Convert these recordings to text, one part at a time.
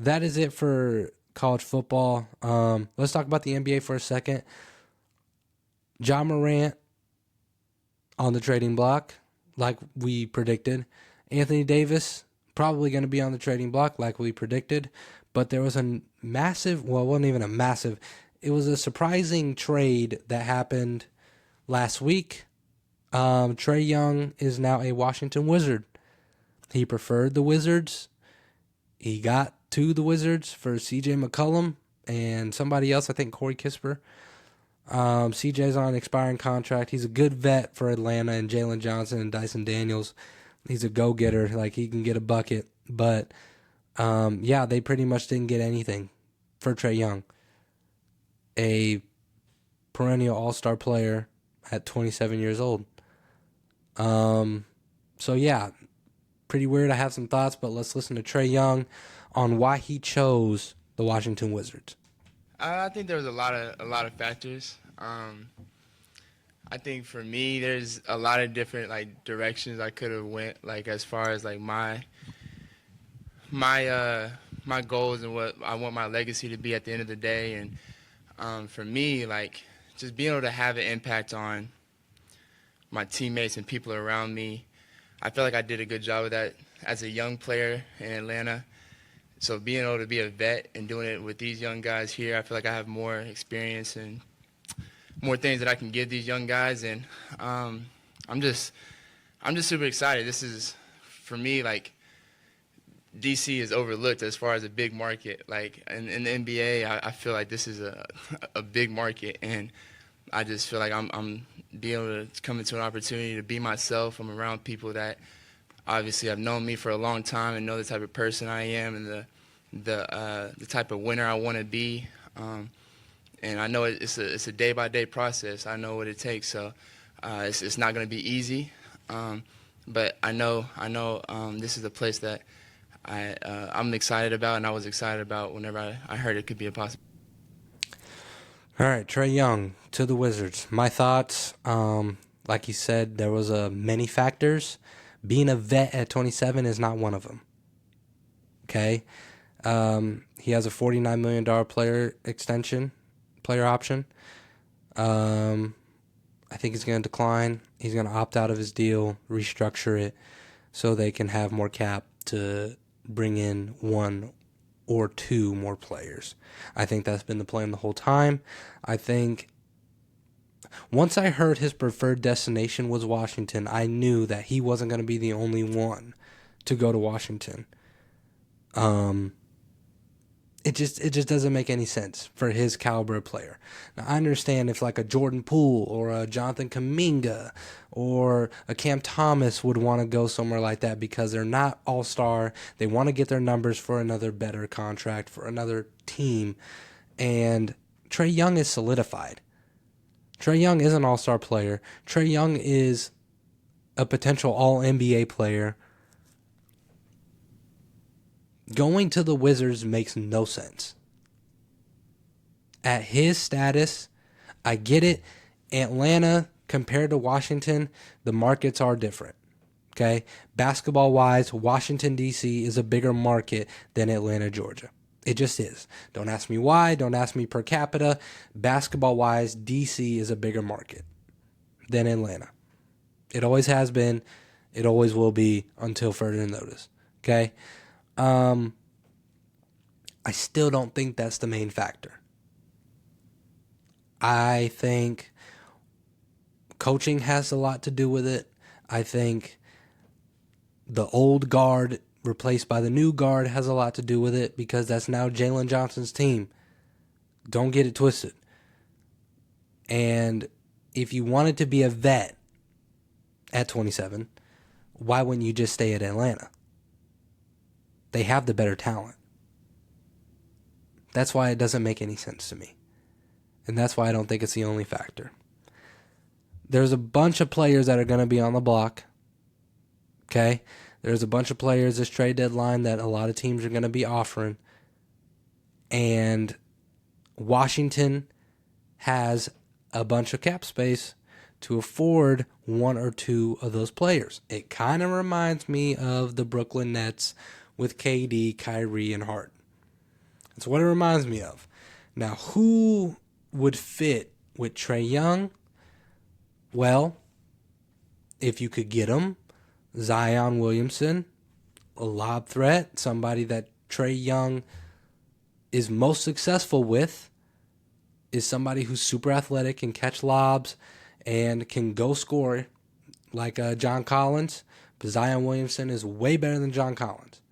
that is it for college football. Let's talk about the NBA for a second. John Morant on the trading block, like we predicted. Anthony Davis probably going to be on the trading block, like we predicted. But there was a massive, well, it wasn't even a massive, it was a surprising trade that happened last week. Trae Young is now a Washington Wizard. He preferred the Wizards. He got to the Wizards for C.J. McCollum and somebody else, I think Corey Kispert. CJ's on an expiring contract. He's a good vet for Atlanta, and Jalen Johnson and Dyson Daniels. He's a go-getter. Like, he can get a bucket. But, they pretty much didn't get anything for Trae Young, a perennial all-star player at 27 years old. Pretty weird. I have some thoughts, but let's listen to Trae Young on why he chose the Washington Wizards. I think there was a lot of factors. I think for me, there's a lot of different directions I could have went, as far as my goals and what I want my legacy to be at the end of the day. And for me, just being able to have an impact on my teammates and people around me, I feel like I did a good job of that as a young player in Atlanta. So being able to be a vet and doing it with these young guys here, I feel like I have more experience and more things that I can give these young guys. And I'm just super excited. This is, for me, DC is overlooked as far as a big market. In the NBA, I feel like this is a big market, and I just feel like I'm being able to come into an opportunity to be myself. I'm around people that obviously have known me for a long time and know the type of person I am and the type of winner I want to be. And I know it's a day-by-day process. I know what it takes, so it's not going to be easy. But I know this is a place that I'm excited about, and I was excited about whenever I heard it could be a possibility. All right, Trae Young to the Wizards. My thoughts, like you said, there was many factors. Being a vet at 27 is not one of them. Okay? He has a $49 million player option. I think he's going to decline. He's going to opt out of his deal, restructure it, so they can have more cap to bring in one or two more players. I think that's been the plan the whole time. I think once I heard his preferred destination was Washington, I knew that he wasn't going to be the only one to go to Washington. It just doesn't make any sense for his caliber of player. Now, I understand if a Jordan Poole or a Jonathan Kuminga or a Cam Thomas would want to go somewhere like that because they're not all-star. They want to get their numbers for another better contract, for another team. And Trae Young is solidified. Trae Young is an all-star player. Trae Young is a potential all-NBA player. Going to the Wizards makes no sense. At his status, I get it. Atlanta, compared to Washington, the markets are different. Okay? Basketball-wise, Washington, D.C. is a bigger market than Atlanta, Georgia. It just is. Don't ask me why. Don't ask me per capita. Basketball-wise, D.C. is a bigger market than Atlanta. It always has been. It always will be until further notice. Okay? I still don't think that's the main factor. I think coaching has a lot to do with it. I think the old guard replaced by the new guard has a lot to do with it because that's now Jalen Johnson's team. Don't get it twisted. And if you wanted to be a vet at 27, why wouldn't you just stay at Atlanta? They have the better talent. That's why it doesn't make any sense to me. And that's why I don't think it's the only factor. There's a bunch of players that are going to be on the block. Okay? There's a bunch of players this trade deadline that a lot of teams are going to be offering. And Washington has a bunch of cap space to afford one or two of those players. It kind of reminds me of the Brooklyn Nets with KD, Kyrie, and Harden. That's what it reminds me of. Now, who would fit with Trae Young? Well, if you could get him, Zion Williamson, a lob threat, somebody that Trae Young is most successful with, is somebody who's super athletic, can catch lobs, and can go score like John Collins. But Zion Williamson is way better than John Collins.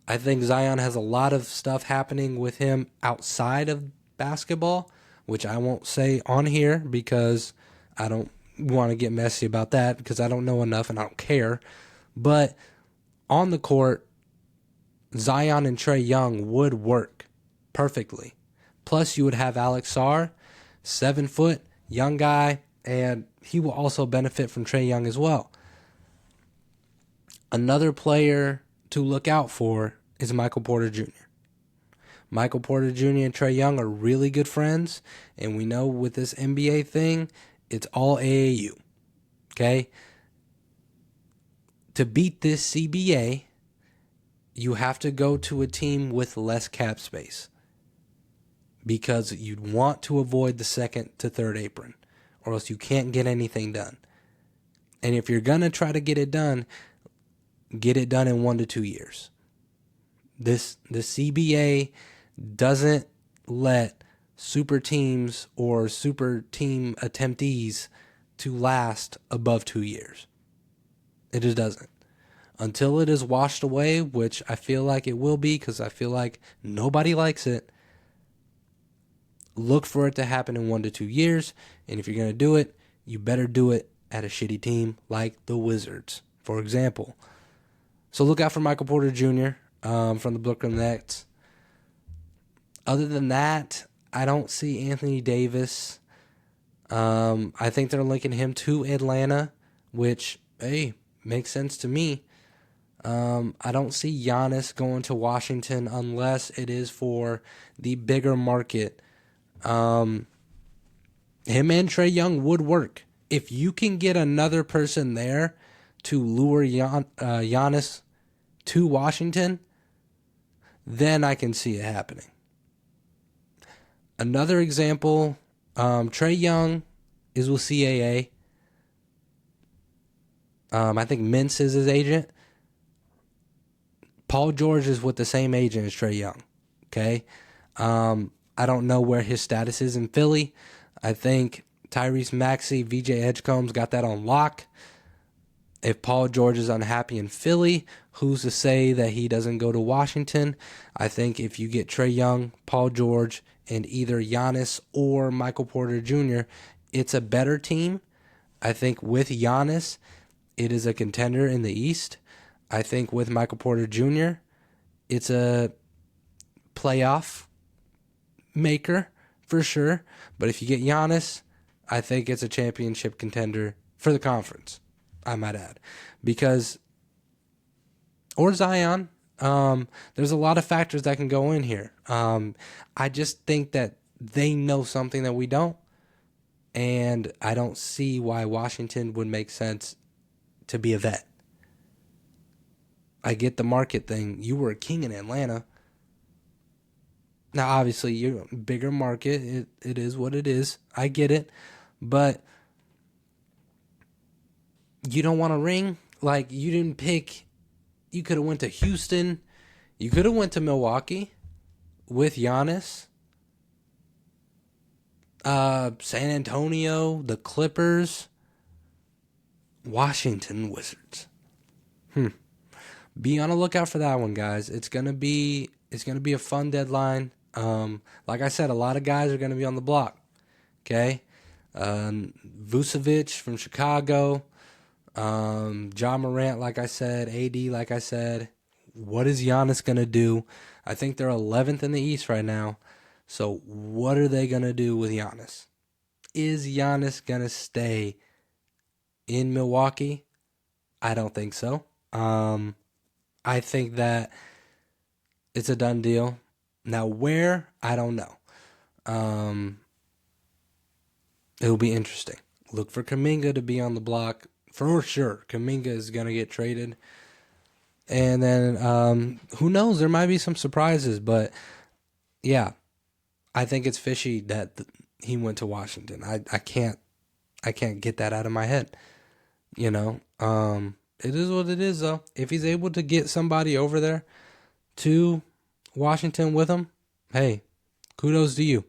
I think Zion has a lot of stuff happening with him outside of basketball, which I won't say on here because I don't want to get messy about that because I don't know enough and I don't care. But on the court, Zion and Trae Young would work perfectly. Plus, you would have Alex Sarr, 7 foot, young guy, and he will also benefit from Trae Young as well. Another player to look out for is Michael Porter Jr. Michael Porter Jr. and Trae Young are really good friends, and we know with this NBA thing, it's all AAU. Okay? To beat this CBA, you have to go to a team with less cap space because you'd want to avoid the second to third apron, or else you can't get anything done. And if you're going to try to get it done in 1 to 2 years. The CBA doesn't let super teams or super team attemptees to last above 2 years. It just doesn't. Until it is washed away, which I feel like it will be because I feel like nobody likes it, look for it to happen in 1 to 2 years. And if you're going to do it, you better do it at a shitty team like the Wizards, for example. So look out for Michael Porter Jr. From the Brooklyn Nets. Other than that, I don't see Anthony Davis. I think they're linking him to Atlanta, which, hey, makes sense to me. I don't see Giannis going to Washington unless it is for the bigger market. Him and Trae Young would work. If you can get another person there to lure Giannis to Washington, then I can see it happening. Another example, Trae Young is with CAA. I think Mintz is his agent. Paul George is with the same agent as Trae Young. Okay? I don't know where his status is in Philly. I think Tyrese Maxey, VJ Edgecombs got that on lock. If Paul George is unhappy in Philly, who's to say that he doesn't go to Washington? I think if you get Trae Young, Paul George, and either Giannis or Michael Porter Jr., it's a better team. I think with Giannis, it is a contender in the East. I think with Michael Porter Jr., it's a playoff maker for sure. But if you get Giannis, I think it's a championship contender for the conference, I might add. Because, or Zion, there's a lot of factors that can go in here. I just think that they know something that we don't. And I don't see why Washington would make sense to be a vet. I get the market thing. You were a king in Atlanta. Now, obviously, you're a bigger market. It is what it is. I get it. But you don't want a ring? Like, you didn't pick... You could have went to Houston. You could have went to Milwaukee with Giannis. San Antonio, the Clippers, Washington Wizards. Be on the lookout for that one, guys. It's gonna be a fun deadline. Like I said, a lot of guys are gonna be on the block. Okay, Vucevic from Chicago, Ja Morant, like I said, AD, like I said. What is Giannis gonna do? I think they're 11th in the East right now. So what are they going to do with Giannis? Is Giannis going to stay in Milwaukee? I don't think so. I think that it's a done deal. Now where? I don't know. It'll be interesting. Look for Kuminga to be on the block for sure. Kuminga is going to get traded. And then who knows? There might be some surprises, but yeah, I think it's fishy that he went to Washington. I can't get that out of my head. You know, it is what it is though. If he's able to get somebody over there to Washington with him, hey, kudos to you.